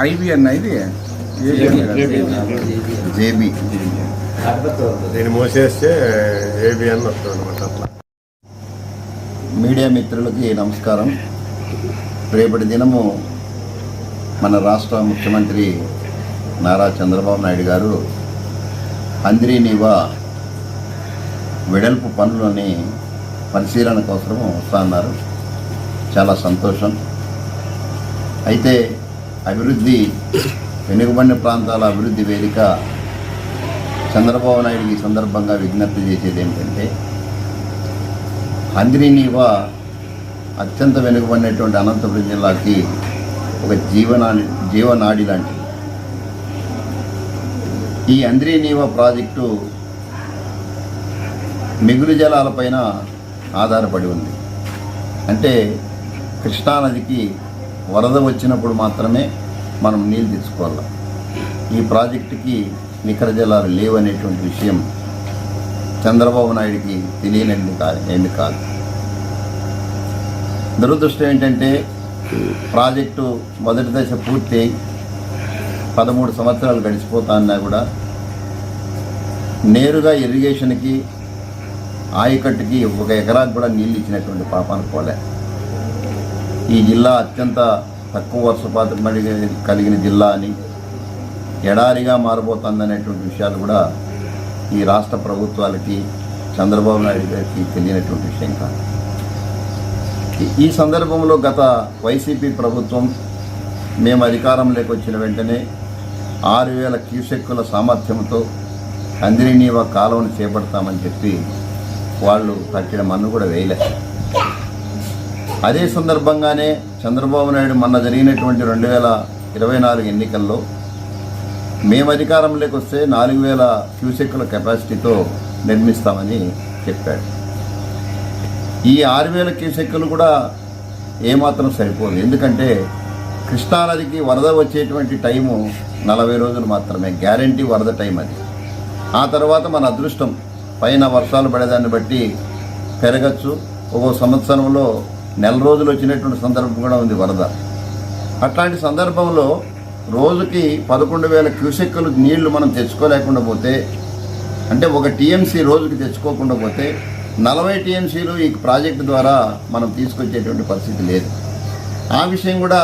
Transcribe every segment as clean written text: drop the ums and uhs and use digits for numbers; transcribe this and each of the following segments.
IB అన్న ఇది JB నేను మోసేస్తే ఏబిఎన్ వస్తుంది అనమాట. అట్లా మీడియా మిత్రులకి నమస్కారం. రేపటి దినము మన రాష్ట్ర ముఖ్యమంత్రి నారా చంద్రబాబు నాయుడు గారు అంద్రీనీవా వెడల్పు పనులని పరిశీలన కోసం వస్తున్నారు. చాలా సంతోషం. అయితే అభివృద్ధి వెనుకబడిన ప్రాంతాల అభివృద్ధి వేదిక చంద్రబాబు నాయుడికి ఈ సందర్భంగా విజ్ఞప్తి చేసేది ఏంటంటే, అంద్రీనీవా అత్యంత వెనుకబడినటువంటి అనంతపురం జిల్లాకి ఒక జీవనాడి లాంటిది. ఈ అంద్రీనీవా ప్రాజెక్టు మిగులు జలాలపైన ఆధారపడి ఉంది. అంటే కృష్ణానదికి వరద వచ్చినప్పుడు మాత్రమే మనం నీళ్ళు తెచ్చుకోవాలి. ఈ ప్రాజెక్టుకి నికర జలాలు లేవనేటువంటి విషయం చంద్రబాబు నాయుడికి తెలియనిది కాదు. దురదృష్టం ఏంటంటే, ప్రాజెక్టు మొదటి దశ పూర్తి అయి 13 సంవత్సరాలు గడిచిపోతాన్నా కూడా నేరుగా ఇరిగేషన్కి ఆయకట్టుకి 1 ఎకరాకు కూడా నీళ్ళు ఇచ్చినటువంటి పాపాను పోలే. ఈ జిల్లా అత్యంత తక్కువ వర్షపాతం కలిగిన జిల్లా అని, ఎడారిగా మారబోతుందనేటువంటి విషయాలు కూడా ఈ రాష్ట్ర ప్రభుత్వాలకి చంద్రబాబు నాయుడు గారికి తెలియనటువంటి విషయం కాదు. ఈ సందర్భంలో గత వైసీపీ ప్రభుత్వం మేము అధికారంలోకి వచ్చిన వెంటనే 6,000 క్యూసెక్కుల సామర్థ్యంతో అంద్రీనీవా కాలువను చేపడతామని చెప్పి వాళ్ళు కట్టిన మన్ను కూడా వేయలేదు. అదే సందర్భంగానే చంద్రబాబు నాయుడు మొన్న జరిగినటువంటి 2024 ఎన్నికల్లో మేము అధికారంలోకి వస్తే 4,000 క్యూసెక్కుల కెపాసిటీతో నిర్మిస్తామని చెప్పాడు. ఈ 6,000 క్యూసెక్కులు కూడా ఏమాత్రం సరిపోదు. ఎందుకంటే కృష్ణానదికి వరద వచ్చేటువంటి టైము 40 రోజులు మాత్రమే గ్యారంటీ వరద టైం అది. ఆ తర్వాత మన అదృష్టం, పైన వర్షాలు పడేదాన్ని బట్టి పెరగచ్చు. ఒక్కో సంవత్సరంలో 4 రోజులు వచ్చినటువంటి సందర్భం కూడా ఉంది వరద. అట్లాంటి సందర్భంలో రోజుకి 11,000 క్యూసెక్కులు నీళ్లు మనం తెచ్చుకోలేకుండా పోతే, అంటే 1 టీఎంసీ రోజుకి తెచ్చుకోకుండా పోతే 40 టీఎంసీలు ఈ ప్రాజెక్టు ద్వారా మనం తీసుకొచ్చేటువంటి పరిస్థితి లేదు. ఆ విషయం కూడా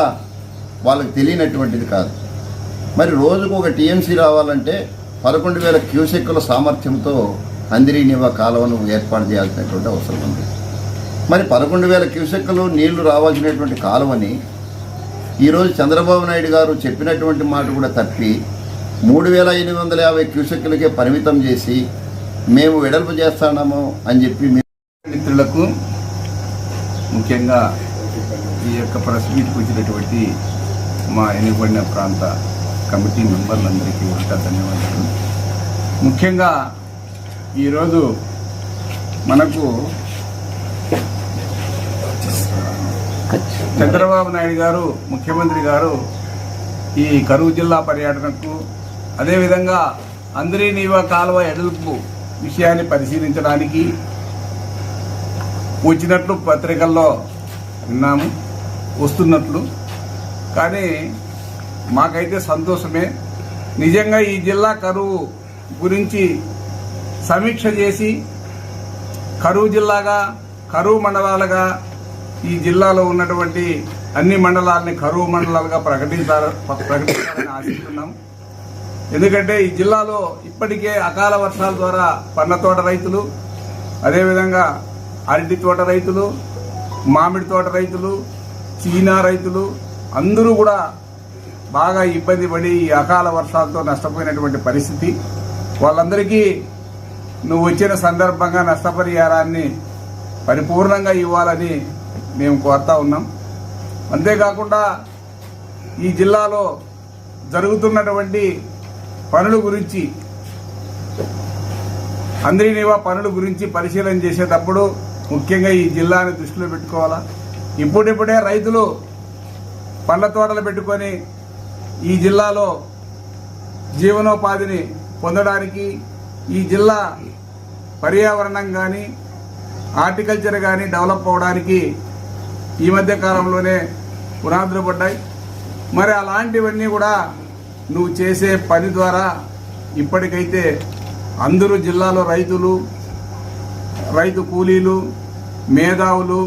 వాళ్ళకి తెలియనటువంటిది కాదు. మరి రోజుకు 1 టీఎంసీ రావాలంటే 11,000 క్యూసెక్కుల సామర్థ్యంతో అంద్రీనీవా కాలువను ఏర్పాటు చేయాల్సినటువంటి అవసరం ఉంది. మరి 11,000 క్యూసెక్కులు నీళ్లు రావాల్సినటువంటి కాలువని ఈరోజు చంద్రబాబు నాయుడు గారు చెప్పినటువంటి మాట కూడా తప్పి 3,850 క్యూసెక్కులకే పరిమితం చేసి మేము వెడల్పు చేస్తాము అని చెప్పి మిత్రులకు, ముఖ్యంగా ఈ యొక్క ప్రెస్ మీట్కి వచ్చినటువంటి మా ఎన్నికబడిన ప్రాంత కమిటీ మెంబర్లందరికీ కూడా ధన్యవాదాలు. ముఖ్యంగా ఈరోజు మనకు చంద్రబాబు నాయుడు గారు ముఖ్యమంత్రి గారు ఈ కరూరు జిల్లా పర్యటనకు, అదేవిధంగా అంద్రీనీవా కాలువ ఎడల్పు విషయాన్ని పరిశీలించడానికి వచ్చినట్లు పత్రికల్లో విన్నాము, వస్తున్నట్లు. కానీ మాకైతే సంతోషమే. నిజంగా ఈ జిల్లా కరువు గురించి సమీక్ష చేసి కరువు జిల్లాగా, కరువు మండలాలుగా ఈ జిల్లాలో ఉన్నటువంటి అన్ని మండలాలని కరువు మండలాలుగా ప్రకటించాలని ఆశిస్తున్నాం. ఎందుకంటే ఈ జిల్లాలో ఇప్పటికే అకాల వర్షాల ద్వారా పండ్ల తోట రైతులు, అదేవిధంగా అరటి తోట రైతులు, మామిడి తోట రైతులు, చీనా రైతులు అందరూ కూడా బాగా ఇబ్బంది పడి ఈ అకాల వర్షాలతో నష్టపోయినటువంటి పరిస్థితి. వాళ్ళందరికీ నువ్వు వచ్చిన సందర్భంగా నష్టపరిహారాన్ని పరిపూర్ణంగా ఇవ్వాలని మేము కోరుతా ఉన్నాం. అంతేకాకుండా ఈ జిల్లాలో జరుగుతున్నటువంటి పనుల గురించి, అంద్రీనీవా పనుల గురించి పరిశీలన చేసేటప్పుడు ముఖ్యంగా ఈ జిల్లాని దృష్టిలో పెట్టుకోవాలా. ఇప్పుడిప్పుడే రైతులు పండ్ల తోటలు పెట్టుకొని ఈ జిల్లాలో జీవనోపాధిని పొందడానికి, ఈ జిల్లా పర్యావరణం కానీ హార్టికల్చర్ కానీ డెవలప్ అవడానికి ఈ మధ్య కాలంలోనే పునాదులు పడ్డాయి. మరి అలాంటివన్నీ కూడా నువ్వు చేసే పని ద్వారా ఇప్పటికైతే అందరూ జిల్లాలో రైతులు, రైతు కూలీలు, మేధావులు,